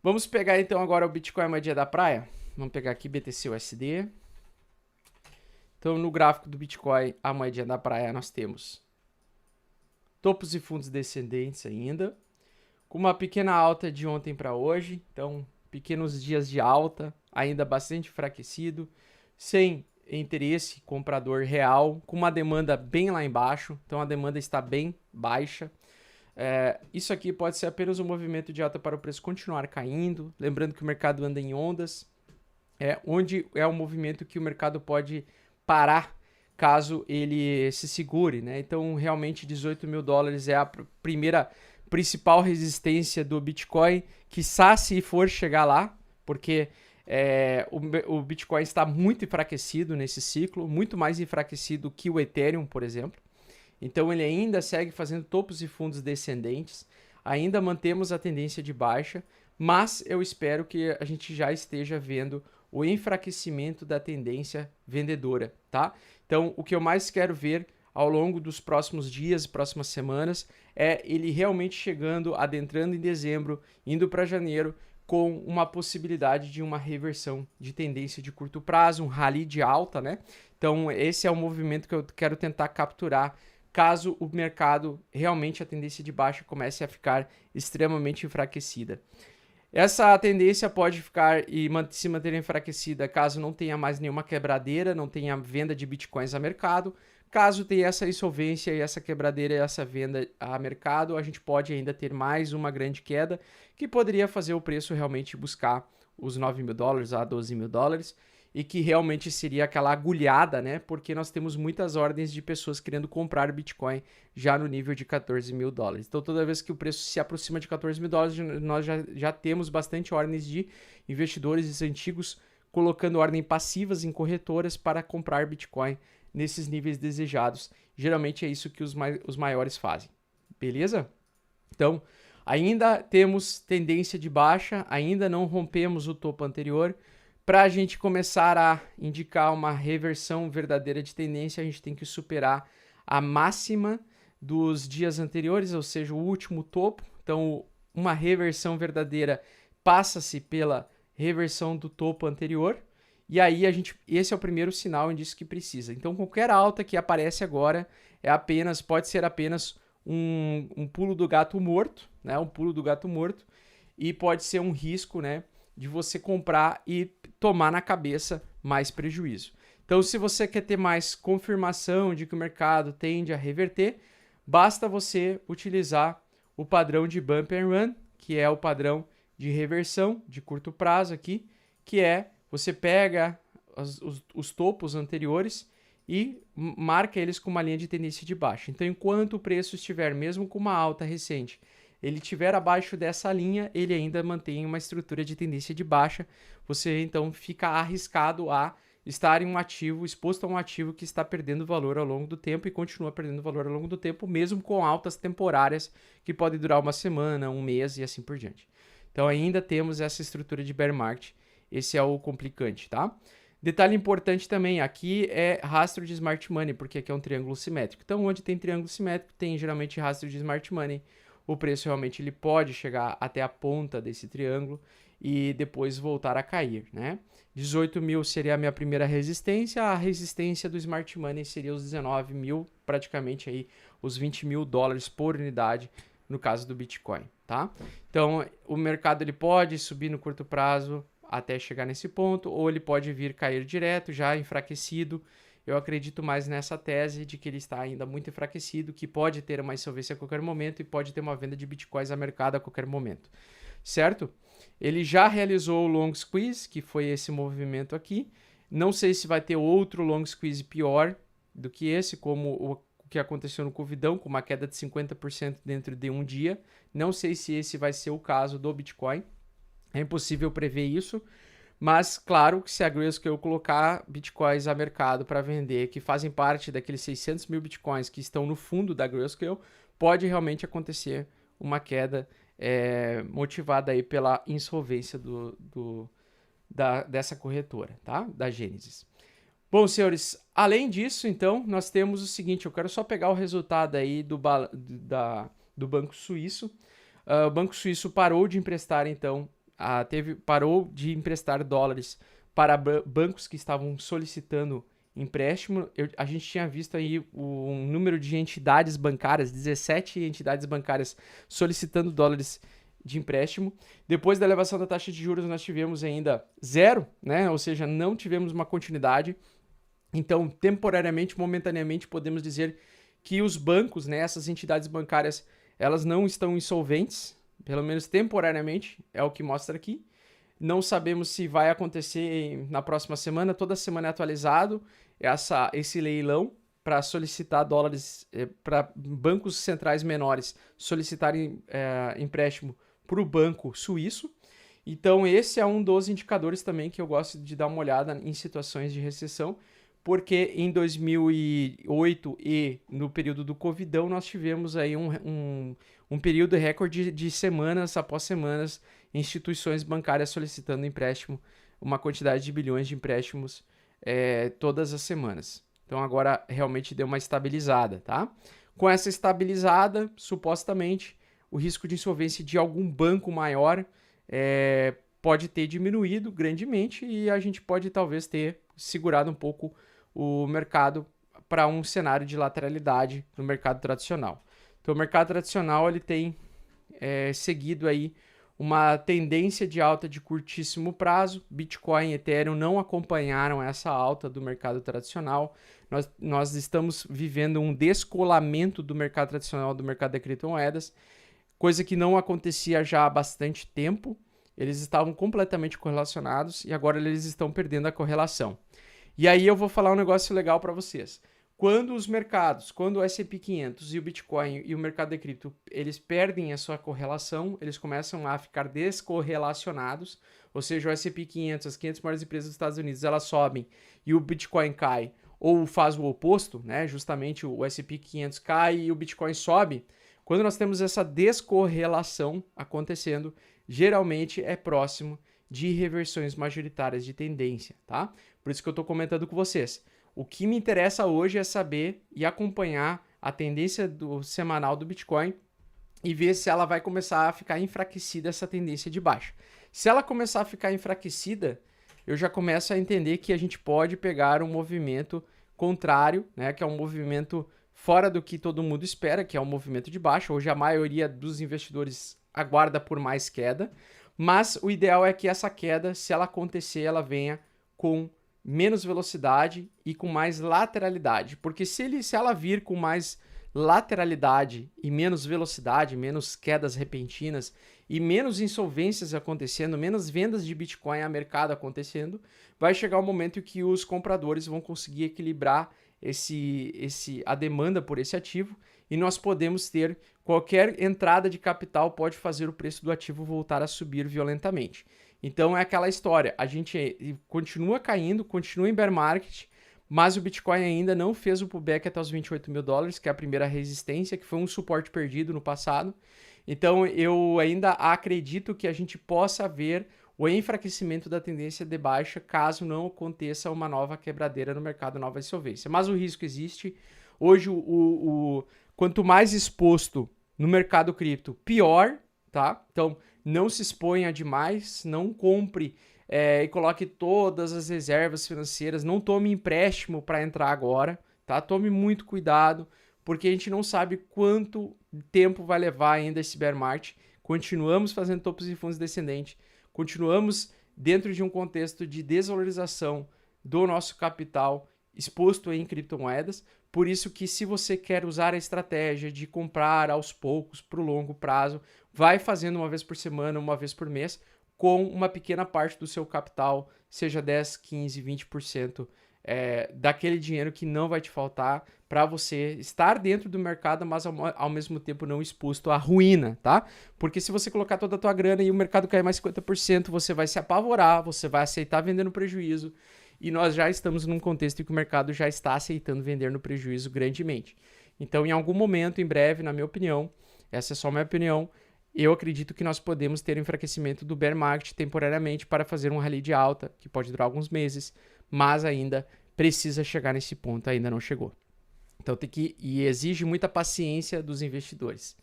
Vamos pegar então agora o Bitcoin moedinha da praia. Vamos pegar aqui BTC/USD. Então no gráfico do Bitcoin, a moedinha da praia, nós temos topos e fundos descendentes ainda, com uma pequena alta de ontem para hoje. Então pequenos dias de alta, ainda bastante enfraquecido, sem interesse comprador real, com uma demanda bem lá embaixo. Então a demanda está bem baixa. Isso aqui pode ser apenas um movimento de alta para o preço continuar caindo. Lembrando que o mercado anda em ondas, onde é um movimento que o mercado pode parar caso ele se segure, né? Então, realmente, 18 mil dólares é a primeira principal resistência do Bitcoin, quiçá se for chegar lá, porque o Bitcoin está muito enfraquecido nesse ciclo, muito mais enfraquecido que o Ethereum, por exemplo. Então ele ainda segue fazendo topos e fundos descendentes, ainda mantemos a tendência de baixa, mas eu espero que a gente já esteja vendo o enfraquecimento da tendência vendedora, tá? Então o que eu mais quero ver ao longo dos próximos dias, próximas semanas, é ele realmente chegando, adentrando em dezembro, indo para janeiro, com uma possibilidade de uma reversão de tendência de curto prazo, um rally de alta, né? Então esse é o movimento que eu quero tentar capturar caso o mercado realmente a tendência de baixa comece a ficar extremamente enfraquecida. Essa tendência pode ficar e se manter enfraquecida caso não tenha mais nenhuma quebradeira, não tenha venda de bitcoins a mercado. Caso tenha essa insolvência e essa quebradeira e essa venda a mercado, a gente pode ainda ter mais uma grande queda que poderia fazer o preço realmente buscar os 9 mil dólares a 12 mil dólares. E que realmente seria aquela agulhada, né? Porque nós temos muitas ordens de pessoas querendo comprar Bitcoin já no nível de 14 mil dólares. Então, toda vez que o preço se aproxima de 14 mil dólares, nós já temos bastante ordens de investidores antigos colocando ordem passivas em corretoras para comprar Bitcoin nesses níveis desejados. Geralmente é isso que os maiores fazem. Beleza? Então, ainda temos tendência de baixa, ainda não rompemos o topo anterior. Para a gente começar a indicar uma reversão verdadeira de tendência, a gente tem que superar a máxima dos dias anteriores, ou seja, o último topo. Então, uma reversão verdadeira passa-se pela reversão do topo anterior. E aí esse é o primeiro sinal indício que precisa. Então, qualquer alta que aparece agora pode ser apenas um pulo do gato morto, né? Um pulo do gato morto, e pode ser um risco, né, de você comprar e tomar na cabeça mais prejuízo. Então, se você quer ter mais confirmação de que o mercado tende a reverter, basta você utilizar o padrão de bump and run, que é o padrão de reversão de curto prazo aqui, que é você pega os topos anteriores e marca eles com uma linha de tendência de baixa. Então, enquanto o preço estiver, mesmo com uma alta recente, ele estiver abaixo dessa linha, ele ainda mantém uma estrutura de tendência de baixa. Você então fica arriscado a estar em um ativo, exposto a um ativo que está perdendo valor ao longo do tempo e continua perdendo valor ao longo do tempo, mesmo com altas temporárias que podem durar uma semana, um mês e assim por diante. Então ainda temos essa estrutura de bear market. Esse é o complicante, tá? Detalhe importante também, aqui é rastro de smart money, porque aqui é um triângulo simétrico. Então, onde tem triângulo simétrico, tem geralmente rastro de smart money. O preço realmente ele pode chegar até a ponta desse triângulo e depois voltar a cair, né? 18 mil seria a minha primeira resistência, a resistência do Smart Money seria os 19 mil, praticamente aí os 20 mil dólares por unidade no caso do Bitcoin, tá? Então, o mercado ele pode subir no curto prazo até chegar nesse ponto, ou ele pode vir cair direto, já enfraquecido. Eu acredito mais nessa tese de que ele está ainda muito enfraquecido, que pode ter uma insolvência a qualquer momento e pode ter uma venda de bitcoins a mercado a qualquer momento, certo? Ele já realizou o long squeeze, que foi esse movimento aqui. Não sei se vai ter outro long squeeze pior do que esse, como o que aconteceu no Covidão, com uma queda de 50% dentro de um dia. Não sei se esse vai ser o caso do Bitcoin. É impossível prever isso. Mas, claro, que se a Grayscale colocar bitcoins a mercado para vender, que fazem parte daqueles 600 mil bitcoins que estão no fundo da Grayscale, pode realmente acontecer uma queda motivada aí pela insolvência dessa corretora, tá? Da Gênesis. Bom, senhores, além disso, então, nós temos o seguinte, eu quero só pegar o resultado aí do Banco Suíço. O Banco Suíço parou de emprestar, então, parou de emprestar dólares para bancos que estavam solicitando empréstimo. A gente tinha visto aí um número de entidades bancárias, 17 entidades bancárias solicitando dólares de empréstimo. Depois da elevação da taxa de juros, nós tivemos ainda zero, né? Ou seja, não tivemos uma continuidade. Então, temporariamente, momentaneamente, podemos dizer que os bancos, né, essas entidades bancárias, elas não estão insolventes, pelo menos temporariamente, é o que mostra aqui. Não sabemos se vai acontecer na próxima semana, toda semana é atualizado esse leilão para solicitar dólares, para bancos centrais menores solicitarem empréstimo para o banco suíço. Então esse é um dos indicadores também que eu gosto de dar uma olhada em situações de recessão, porque em 2008 e no período do Covidão nós tivemos aí um período recorde de semanas após semanas, instituições bancárias solicitando empréstimo, uma quantidade de bilhões de empréstimos todas as semanas. Então agora realmente deu uma estabilizada, tá? Com essa estabilizada, supostamente, o risco de insolvência de algum banco maior pode ter diminuído grandemente e a gente pode talvez ter segurado um pouco o mercado para um cenário de lateralidade no mercado tradicional. Então o mercado tradicional ele tem seguido aí uma tendência de alta de curtíssimo prazo. Bitcoin e Ethereum não acompanharam essa alta do mercado tradicional. Nós estamos vivendo um descolamento do mercado tradicional do mercado de criptomoedas, coisa que não acontecia já há bastante tempo. Eles estavam completamente correlacionados e agora eles estão perdendo a correlação. E aí eu vou falar um negócio legal para vocês. Quando os mercados, quando o S&P 500 e o Bitcoin e o mercado de cripto, eles perdem a sua correlação, eles começam a ficar descorrelacionados, ou seja, o S&P 500, as 500 maiores empresas dos Estados Unidos, elas sobem e o Bitcoin cai, ou faz o oposto, né? Justamente o S&P 500 cai e o Bitcoin sobe. Quando nós temos essa descorrelação acontecendo, geralmente é próximo de reversões majoritárias de tendência, tá? Por isso que eu estou comentando com vocês. O que me interessa hoje é saber e acompanhar a tendência semanal do Bitcoin e ver se ela vai começar a ficar enfraquecida, essa tendência de baixa. Se ela começar a ficar enfraquecida, eu já começo a entender que a gente pode pegar um movimento contrário, né, que é um movimento fora do que todo mundo espera, que é um movimento de baixa. Hoje a maioria dos investidores aguarda por mais queda, mas o ideal é que essa queda, se ela acontecer, ela venha com menos velocidade e com mais lateralidade, porque se ela vir com mais lateralidade e menos velocidade, menos quedas repentinas e menos insolvências acontecendo, menos vendas de Bitcoin a mercado acontecendo, vai chegar um momento em que os compradores vão conseguir equilibrar a demanda por esse ativo e nós podemos ter qualquer entrada de capital pode fazer o preço do ativo voltar a subir violentamente. Então é aquela história, a gente continua caindo, continua em bear market, mas o Bitcoin ainda não fez o pullback até os $28.000, que é a primeira resistência, que foi um suporte perdido no passado. Então eu ainda acredito que a gente possa ver o enfraquecimento da tendência de baixa caso não aconteça uma nova quebradeira no mercado, nova insolvência. Mas o risco existe. Hoje, quanto mais exposto no mercado cripto, pior, tá? Então não se exponha demais, não compre e coloque todas as reservas financeiras, não tome empréstimo para entrar agora, tá? Tome muito cuidado, porque a gente não sabe quanto tempo vai levar ainda esse bear market. Continuamos fazendo topos e fundos descendentes, continuamos dentro de um contexto de desvalorização do nosso capital exposto em criptomoedas. Por isso que se você quer usar a estratégia de comprar aos poucos para o longo prazo, vai fazendo uma vez por semana, uma vez por mês, com uma pequena parte do seu capital, seja 10, 15, 20% daquele dinheiro que não vai te faltar para você estar dentro do mercado, mas ao mesmo tempo não exposto à ruína, tá? Porque se você colocar toda a tua grana e o mercado cair mais 50%, você vai se apavorar, você vai aceitar vender no prejuízo. E nós já estamos num contexto em que o mercado já está aceitando vender no prejuízo grandemente. Então, em algum momento, em breve, na minha opinião, essa é só minha opinião, eu acredito que nós podemos ter um enfraquecimento do bear market temporariamente para fazer um rally de alta, que pode durar alguns meses, mas ainda precisa chegar nesse ponto, ainda não chegou. Então, e exige muita paciência dos investidores.